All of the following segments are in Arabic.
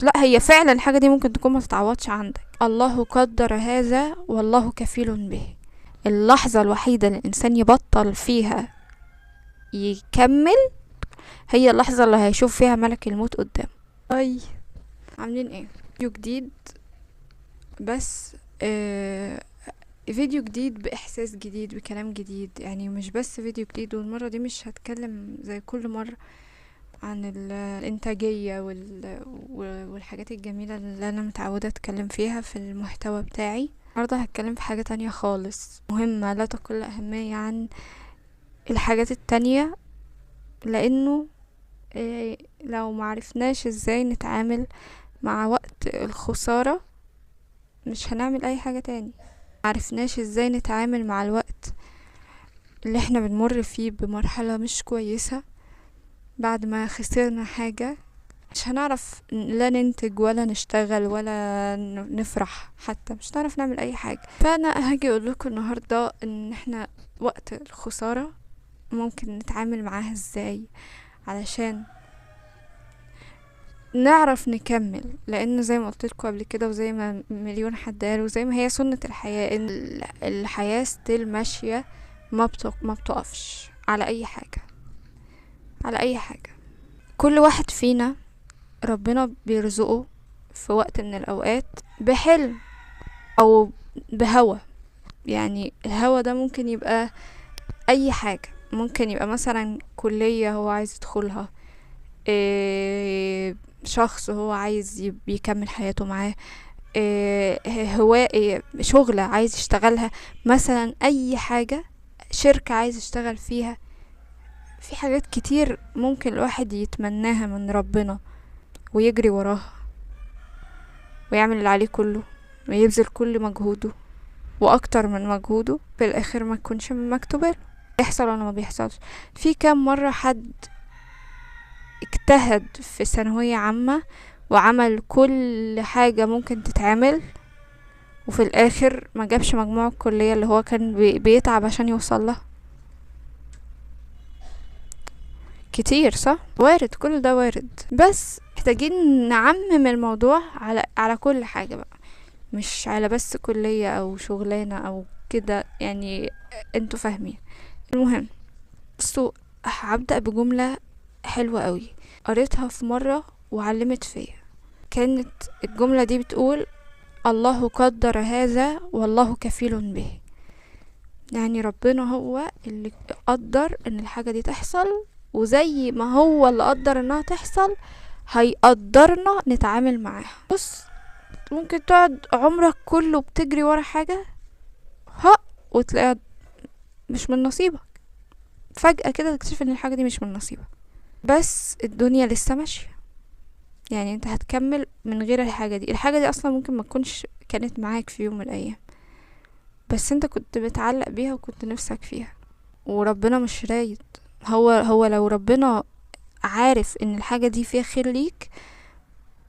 لا، هي فعلا الحاجة دي ممكن تكون ما تتعوضش عندك. الله قدر هذا والله كفيل به. اللحظة الوحيدة اللي الإنسان يبطل فيها يكمل هي اللحظة اللي هيشوف فيها ملك الموت قدام. اي، عاملين ايه؟ فيديو جديد، بس فيديو جديد بإحساس جديد بكلام جديد. يعني مش بس فيديو جديد، والمرة دي مش هتكلم زي كل مرة عن الإنتاجية والحاجات الجميلة اللي أنا متعودة أتكلم فيها في المحتوى بتاعي. النهاردة هتكلم في حاجة تانية خالص، مهمة لا تقل أهمية عن الحاجات التانية، لأنه لو معرفناش ازاي نتعامل مع وقت الخسارة مش هنعمل أي حاجة تاني. معرفناش ازاي نتعامل مع الوقت اللي احنا بنمر فيه بمرحلة مش كويسة بعد ما خسرنا حاجة، مش هنعرف لا ننتج ولا نشتغل ولا نفرح، حتى مش هنعرف نعمل اي حاجة. فانا هاجي اقول لكم النهاردة ان احنا وقت الخسارة ممكن نتعامل معاها ازاي علشان نعرف نكمل. لان زي ما قلت لكم قبل كده، وزي ما مليون حد قال، وزي ما هي سنة الحياة، ان الحياة ستيل ماشية، ما بتقفش على اي حاجة، على اي حاجة. كل واحد فينا ربنا بيرزقه في وقت من الاوقات بحلم او بهوى. يعني الهوى ده ممكن يبقى اي حاجة، ممكن يبقى مثلا كلية هو عايز يدخلها، شخص هو عايز يكمل حياته معاه، هواء، شغلة عايز يشتغلها، مثلا اي حاجة، شركة عايز يشتغل فيها. في حاجات كتير ممكن الواحد يتمناها من ربنا ويجري وراها ويعمل اللي عليه كله ويبذل كل مجهوده واكتر من مجهوده، في الاخر ما تكونش من مكتوبه. بيحصل ولا ما بيحصلش؟ في كام مرة حد اجتهد في ثانوية عامة وعمل كل حاجة ممكن تتعمل، وفي الاخر ما جابش مجموع الكلية اللي هو كان بيتعب عشان يوصل لها؟ كتير، صح؟ وارد، كل ده وارد، بس محتاجين نعمم الموضوع على كل حاجة بقى، مش على بس كلية او شغلانة او كده. يعني انتوا فاهمين. المهم، بصوا، هبدأ بجملة حلوة قوي قريتها في مرة وعلمت فيا. كانت الجملة دي بتقول: الله قدر هذا والله كفيل به. يعني ربنا هو اللي قدر ان الحاجة دي تحصل، وزي ما هو اللي قدر انها تحصل هيقدرنا نتعامل معاها. بص، ممكن تقعد عمرك كله بتجري ورا حاجة وتلاقيها مش من نصيبك، فجأة كده تكتشف ان الحاجة دي مش من نصيبك، بس الدنيا لسه ماشية. يعني انت هتكمل من غير الحاجة دي اصلا ممكن ما تكونش كانت معاك في يوم من الايام، بس انت كنت متعلق بيها وكنت نفسك فيها، وربنا مش رايد. هو لو ربنا عارف ان الحاجة دي فيها خير ليك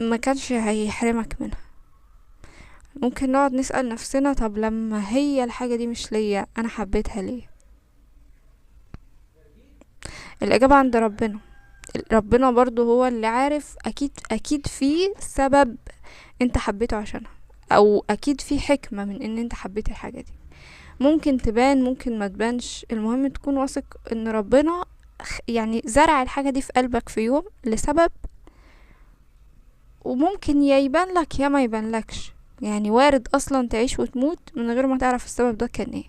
ما كانش هيحرمك منها. ممكن نقعد نسأل نفسنا: طب لما هي الحاجة دي مش ليا، انا حبيتها ليه؟ الإجابة عند ربنا. ربنا برضو هو اللي عارف. اكيد في سبب انت حبيته عشانها، او اكيد في حكمة من ان انت حبيت الحاجة دي. ممكن تبان، ممكن ما تبانش، المهم تكون واثق ان ربنا يعني زرع الحاجة دي في قلبك في يوم لسبب، وممكن يا يبان لك يا ما يبان لكش. يعني وارد اصلا تعيش وتموت من غير ما تعرف السبب ده كان ايه.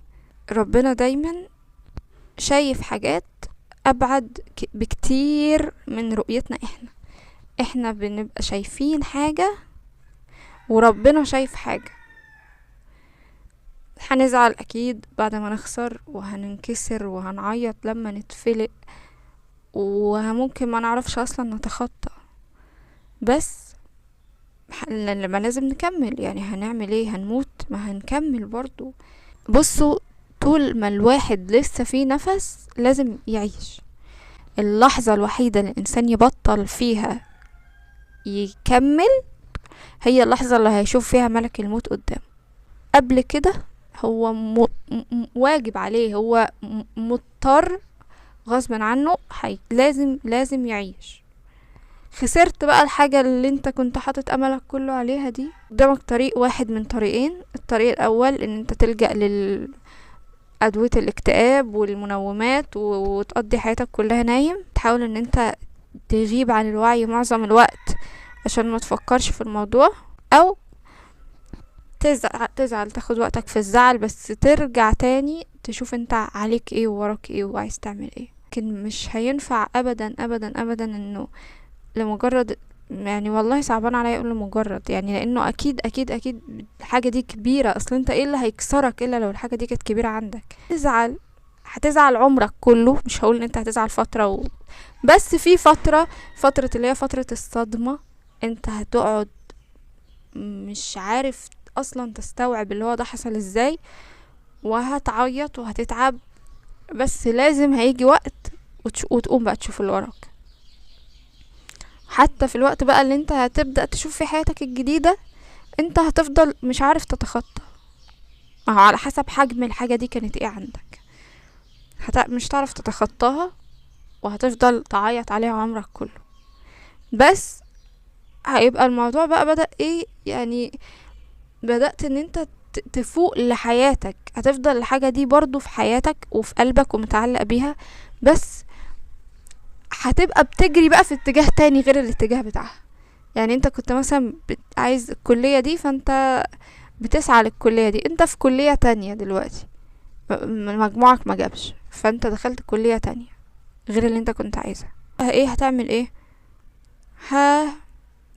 ربنا دايما شايف حاجات ابعد بكتير من رؤيتنا. احنا بنبقى شايفين حاجة وربنا شايف حاجة. هنزعل اكيد بعد ما نخسر، وهننكسر وهنعيط لما نتفلق، وممكن ما نعرفش اصلا نتخطى، بس لما لازم نكمل. يعني هنعمل ايه؟ هنموت؟ ما هنكمل برضو. بصوا، طول ما الواحد لسه فيه نفس لازم يعيش. اللحظة الوحيدة اللي الانسان يبطل فيها يكمل هي اللحظة اللي هيشوف فيها ملك الموت قدام. قبل كده هو واجب عليه، هو مضطر غصبا عنه، لازم يعيش. خسرت بقى الحاجة اللي انت كنت حاطط املك كله عليها دي. قدامك طريق واحد من طريقين. الطريق الاول ان انت تلجأ أدوية الاكتئاب والمنومات وتقضي حياتك كلها نايم، تحاول ان انت تغيب عن الوعي معظم الوقت عشان ما تفكرش في الموضوع، او تزعل تاخد وقتك في الزعل، بس ترجع تاني تشوف انت عليك ايه ووراك ايه وعايز تعمل ايه. لكن مش هينفع ابدا ابدا ابدا انه لمجرد، يعني والله صعبان عليا اقول لمجرد، يعني لانه اكيد اكيد اكيد الحاجة دي كبيرة. اصل انت ايه اللي هيكسرك الا لو الحاجة دي كانت كبيرة عندك؟ هتزعل عمرك كله. مش هقول ان انت هتزعل فترة بس في فترة اللي هي فترة الصدمة، انت هتقعد مش عارف اصلا تستوعب اللي هو ده حصل ازاي، وهتعيط وهتتعب، بس لازم هيجي وقت وتقوم بقى تشوف اللي وراك. حتى في الوقت بقى اللي انت هتبدأ تشوف في حياتك الجديدة، انت هتفضل مش عارف تتخطى، على حسب حجم الحاجة دي كانت ايه عندك. مش تعرف تتخطاها وهتفضل تعيط عليها عمرك كله. بس هيبقى الموضوع بقى بدأ ايه، يعني بدأت ان انت تفوق لحياتك. هتفضل الحاجة دي برضو في حياتك وفي قلبك ومتعلق بيها، بس هتبقى بتجري بقى في اتجاه تاني غير الاتجاه بتاعها. يعني انت كنت مثلا عايز الكلية دي، فانت بتسعى للكلية دي، انت في كلية تانية دلوقتي، مجموعك ما جابش، فانت دخلت كلية تانية غير اللي انت كنت عايزها. ايه هتعمل ايه؟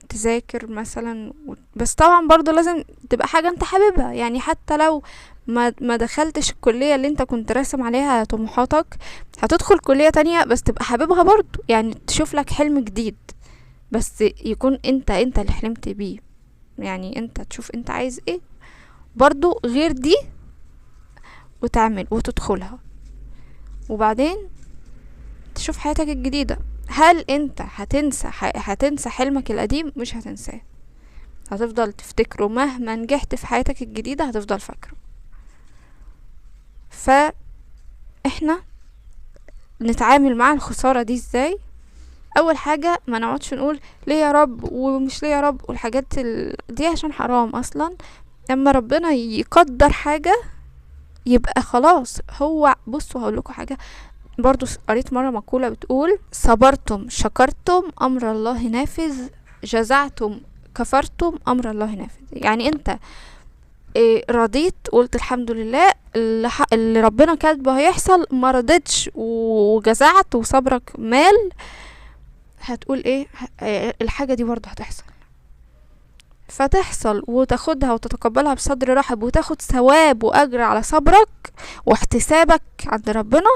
تذاكر مثلا، بس طبعا برضو لازم تبقى حاجة انت حاببها. يعني حتى لو ما دخلتش الكلية اللي انت كنت راسم عليها طموحاتك، هتدخل كلية تانية بس تبقى حاببها برضو. يعني تشوف لك حلم جديد بس يكون انت اللي حلمت بيه. يعني انت تشوف انت عايز ايه برضو غير دي، وتعمل وتدخلها، وبعدين تشوف حياتك الجديدة. هل انت هتنسى حلمك القديم؟ مش هتنساه، هتفضل تفتكره مهما نجحت في حياتك الجديدة، هتفضل فاكره. فاحنا نتعامل مع الخسارة دي ازاي؟ اول حاجة ما نقعدش نقول ليه يا رب ومش ليه يا رب والحاجات دي، عشان حرام اصلا. لما ربنا يقدر حاجة يبقى خلاص. هو بصوا هقول لكم حاجة برضو، قريت مرة مقولة بتقول: صبرتم شكرتم أمر الله نافذ، جزعتم كفرتم أمر الله نافذ. يعني انت رضيت قلت الحمد لله، اللي ربنا كاتبه هيحصل، ما رضيتش وجزعت وصبرك مال، هتقول ايه؟ الحاجة دي برضو هتحصل، فتحصل وتاخدها وتتقبلها بصدر رحب، وتاخد ثواب وأجر على صبرك واحتسابك عند ربنا،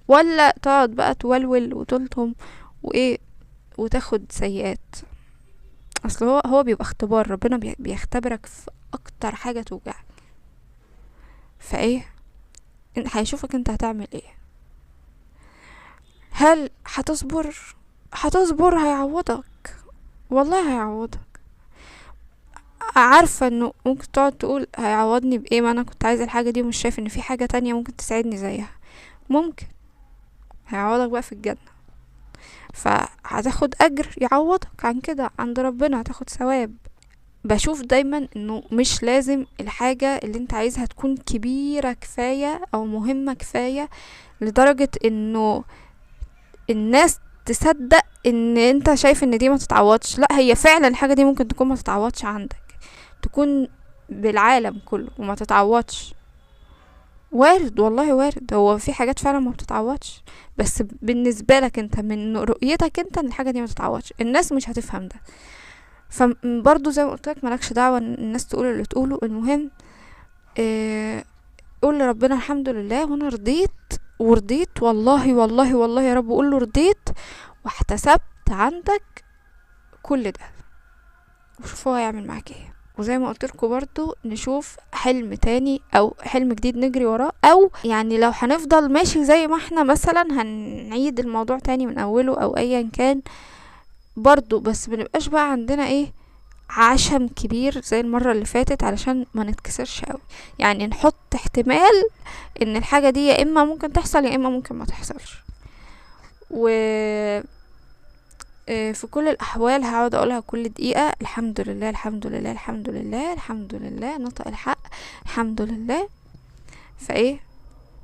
ولا تقعد بقى تولول وتلطم وايه وتاخد سيئات. اصل هو بيبقى اختبار، ربنا بيختبرك في اكتر حاجة توجعك. فايه هيشوفك انت هتعمل ايه. هل هتصبر هيعوضك، والله هيعوضك. عارفة انه ممكن تقعد تقول هيعوضني بايه، ما انا كنت عايزة الحاجة دي ومش شايف ان في حاجة تانية ممكن تساعدني زيها. ممكن هيعوضك بقى في الجنة، فهتاخد اجر يعوضك عن كده عند ربنا، هتاخد ثواب. بشوف دايما انه مش لازم الحاجة اللي انت عايزها تكون كبيرة كفاية او مهمة كفاية لدرجة انه الناس تصدق ان انت شايف ان دي ما تتعوضش. لا، هي فعلا الحاجة دي ممكن تكون ما تتعوضش عندك، تكون بالعالم كله وما تتعوضش. وارد، والله وارد. هو في حاجات فعلا ما بتتعوضش، بس بالنسبة لك انت من رؤيتك انت ان الحاجة دي ما تتعوضش، الناس مش هتفهم ده. فبرضو زي ما قلت لك مالكش دعوة الناس تقول اللي تقوله. المهم قول لربنا الحمد لله وانا رضيت ورضيت، والله والله والله يا رب، قول له رضيت واحتسبت عندك كل ده، وشوف هو هيعمل معاك ايه. وزي ما قلت لكم برضو نشوف حلم تاني او حلم جديد نجري وراه، او يعني لو هنفضل ماشي زي ما احنا مثلا هنعيد الموضوع تاني من اوله او ايا كان برضو، بس منبقاش بقى عندنا ايه عشم كبير زي المرة اللي فاتت علشان ما نتكسرش قوي. يعني نحط احتمال ان الحاجة دي يا اما ممكن تحصل يا اما ممكن ما تحصلش. في كل الاحوال هقعد اقولها كل دقيقة: الحمد لله، الحمد لله، الحمد لله، الحمد لله، نطق الحق، الحمد لله. فايه،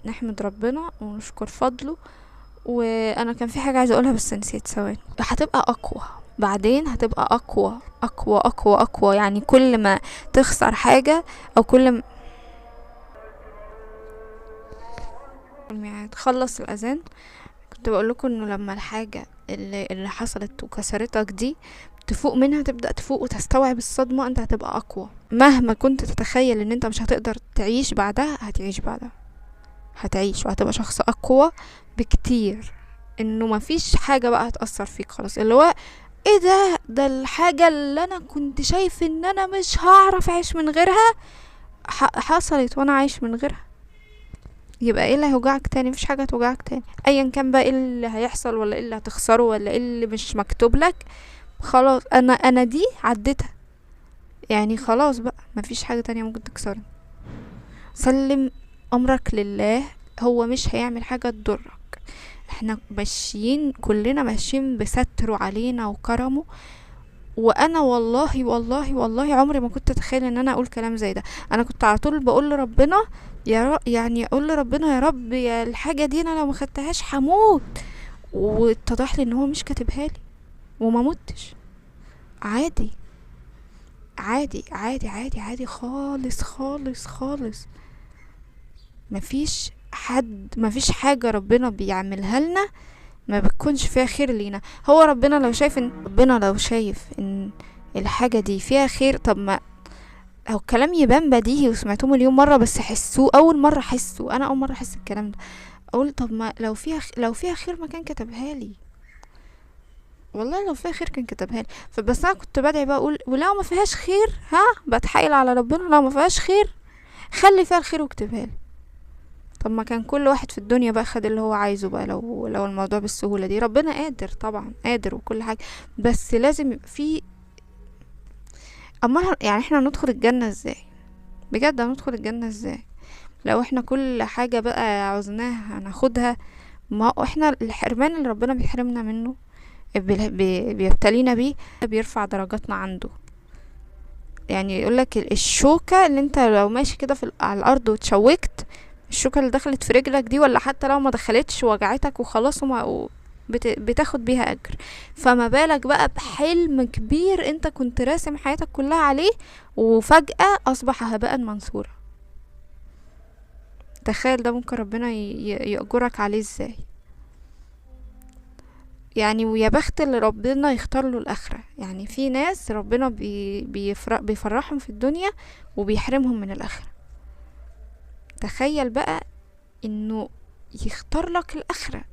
نحمد ربنا ونشكر فضله. وانا كان في حاجة عايزة اقولها بس نسيت، ثواني. هتبقى اقوى بعدين، هتبقى اقوى اقوى اقوى اقوى. يعني كل ما تخسر حاجة او كل ما تخلص الاذان، كنت بقول لكم انه لما الحاجة اللي حصلت وكسرتك دي تفوق منها، تبدأ تفوق وتستوعب الصدمة، انت هتبقى اقوى. مهما كنت تتخيل ان انت مش هتقدر تعيش بعدها، هتعيش بعدها، هتعيش وهتبقى شخص اقوى بكتير. انه مفيش حاجة بقى هتأثر فيك خلاص. اللي هو ايه ده الحاجة اللي انا كنت شايف ان انا مش هعرف اعيش من غيرها، حصلت وانا عايش من غيرها. يبقى ايه اللي هيوجعك تاني؟ مفيش حاجة هتوجعك تاني، ايا كان بقى ايه اللي هيحصل ولا ايه اللي هتخسره ولا ايه اللي مش مكتوب لك. خلاص، انا دي عديتها، يعني خلاص بقى مفيش حاجة تانية ممكن تكسرني. سلم امرك لله، هو مش هيعمل حاجة تضرك. احنا ماشيين، كلنا ماشيين بستره علينا وكرمه. وانا والله والله والله عمري ما كنت اتخيل ان انا اقول كلام زي ده. انا كنت على طول بقول لربنا يعني اقول لربنا: يا رب، يا الحاجة دي انا لو ما خدتهاش هموت. واتضح لي ان هو مش كاتبها لي وما متش. عادي عادي عادي عادي عادي خالص خالص خالص. مفيش حاجة ربنا بيعملها لنا ما بتكونش فيها خير لينا. هو ربنا لو شايف ان الحاجة دي فيها خير، طب ما هو الكلام يبان بديهي وسمعتوه مليون مرة، بس حسوه اول مرة، انا اول مرة احس الكلام ده. اقول طب ما لو فيها خير ما كان كتبها لي. والله لو فيها خير كان كتبها لي. فبس انا كنت بدعي بقى اقول: ولو ما فيهاش خير، بتحايل على ربنا، لو ما فيهاش خير خلي فيها الخير واكتبها لي. طب ما كان كل واحد في الدنيا بقى خد اللي هو عايزه بقى، لو الموضوع بالسهولة دي. ربنا قادر طبعا، قادر وكل حاجة، بس لازم يبقى في. اما يعني احنا ندخل الجنة ازاي؟ بجد هندخل الجنة ازاي لو احنا كل حاجة بقى عوزناها هناخدها؟ ما هو احنا الحرمان اللي ربنا بيحرمنا منه، بيبتلينا بيه، بيرفع درجاتنا عنده. يعني يقولك الشوكة اللي انت لو ماشي كده على الارض وتشوكت، الشوكة اللي دخلت في رجلك دي، ولا حتى لو ما دخلتش وجعتك وخلاص بتاخد بيها اجر. فما بالك بقى بحلم كبير انت كنت راسم حياتك كلها عليه وفجأة اصبح هباء منثورا. تخيل ده ممكن ربنا يأجرك عليه ازاي؟ يعني ويا بخت اللي ربنا يختار له الاخره. يعني في ناس ربنا بيفرحهم في الدنيا وبيحرمهم من الاخره. تخيل بقى انه يختار لك الاخره.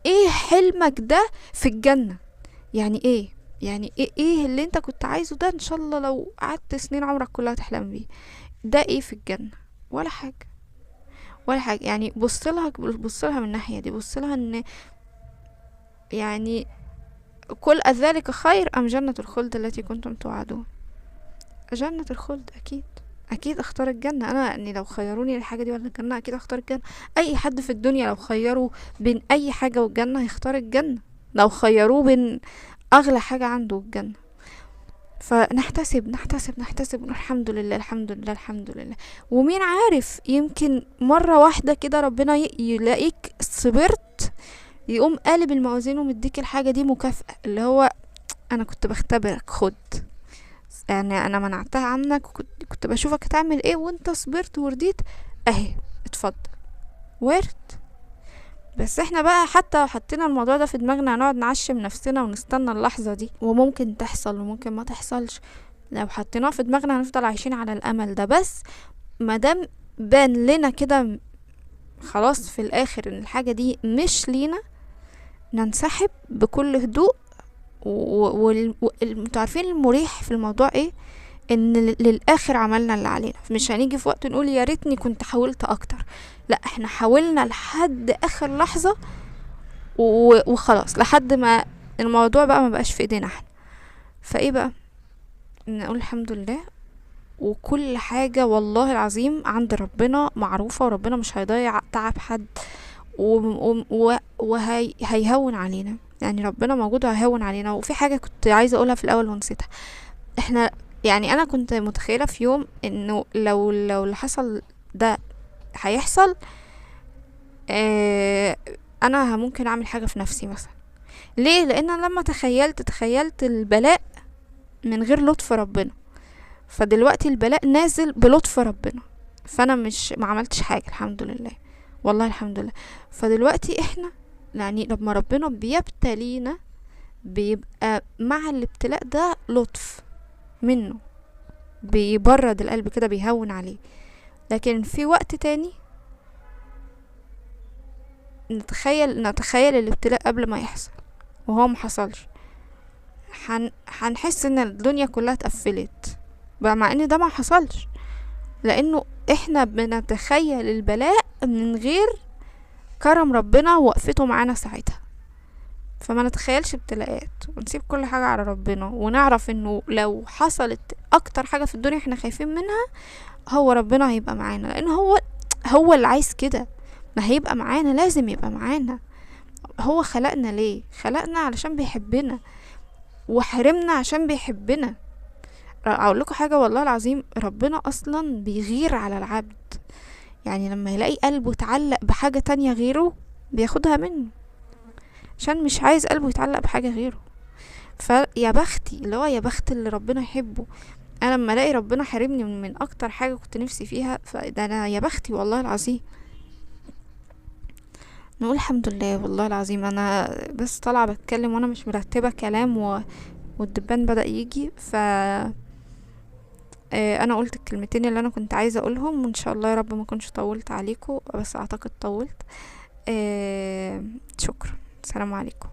ايه حلمك ده في الجنه؟ يعني ايه؟ يعني ايه اللي انت كنت عايزه ده؟ ان شاء الله لو قعدت سنين عمرك كلها تحلم بيه، ده ايه في الجنه؟ ولا حاجه، ولا حاجه. يعني بص لها من الناحيه دي، بص لها ان يعني قل أذلك خير أم جنة الخلد التي كنتم توعدون؟ جنة الخلد أكيد أختار الجنة. أنا يعني لو خيروني الحاجة دي ولا الجنة أكيد أختار الجنة. أي حد في الدنيا لو خيروا بين أي حاجة والجنة هيختار الجنة، لو خيروه بين أغلى حاجة عنده الجنة. فنحتسب نحتسب نحتسب، الحمد لله الحمد لله الحمد لله. ومين عارف، يمكن مرة واحدة كده ربنا يلاقيك صبرت، يقوم قالب الموازين ومديك الحاجة دي مكافأة، اللي هو انا كنت بختبرك، خد. يعني انا منعتها عنك وكنت بشوفك هتعمل ايه وانت صبرت ورضيت، اهي اتفضل. وارد. بس احنا بقى حتى حطينا الموضوع ده في دماغنا هنقعد نعشم نفسنا ونستنى اللحظة دي، وممكن تحصل وممكن ما تحصلش. لو حطيناه في دماغنا هنفضل عايشين على الامل ده. بس مادام بان لنا كده خلاص في الاخر ان الحاجة دي مش لينا، ننسحب بكل هدوء. وانتوا عارفين المريح في الموضوع ايه؟ ان للاخر عملنا اللي علينا. مش هنيجي في وقت نقول يا ريتني كنت حاولت اكتر، لا احنا حاولنا لحد اخر لحظة وخلاص، لحد ما الموضوع بقى ما بقاش في ايدينا احنا. فايه بقى؟ نقول الحمد لله. وكل حاجة والله العظيم عند ربنا معروفة، وربنا مش هيضيع تعب حد وهيهون علينا. يعني ربنا موجود وهيهون علينا. وفي حاجة كنت عايزة اقولها في الاول ونسيتها. احنا يعني انا كنت متخيلة في يوم انه لو اللي حصل ده هيحصل، آه انا ممكن اعمل حاجة في نفسي مثلا. ليه؟ لان أنا لما تخيلت البلاء من غير لطف ربنا، فدلوقتي البلاء نازل بلطف ربنا، فانا مش ما عملتش حاجة الحمد لله، والله الحمد لله. فدلوقتي احنا يعني لما ربنا بيبتلينا بيبقى مع الابتلاء ده لطف منه، بيبرد القلب كده، بيهون عليه. لكن في وقت تاني نتخيل الابتلاء قبل ما يحصل وهو محصلش، هنحس ان الدنيا كلها اتقفلت بقى، مع ان ده ما حصلش، لانه احنا بنتخيل البلاء من غير كرم ربنا ووقفته معانا ساعتها. فما نتخيلش ابتلاءات ونسيب كل حاجة على ربنا، ونعرف انه لو حصلت اكتر حاجة في الدنيا احنا خايفين منها، هو ربنا هيبقى معانا، لان هو اللي عايز كده. ما هيبقى معانا، لازم يبقى معانا. هو خلقنا ليه؟ خلقنا علشان بيحبنا، وحرمنا عشان بيحبنا. اقول لكم حاجة والله العظيم، ربنا اصلا بيغير على العبد. يعني لما يلاقي قلبه اتعلق بحاجة تانية غيره بياخدها منه، عشان مش عايز قلبه يتعلق بحاجة غيره. فيا بختي، اللي هو يا بخت اللي ربنا يحبه. انا لما الاقي ربنا حارمني من اكتر حاجة كنت نفسي فيها، فده انا يا بختي والله العظيم. نقول الحمد لله والله العظيم. انا بس طالعة بتكلم وانا مش مرتبة كلام والدبان بدأ يجي. انا قلت الكلمتين اللي انا كنت عايزة اقولهم، وان شاء الله يا رب ما كنتش طولت عليكم، بس اعتقد طولت. شكرا. السلام عليكم.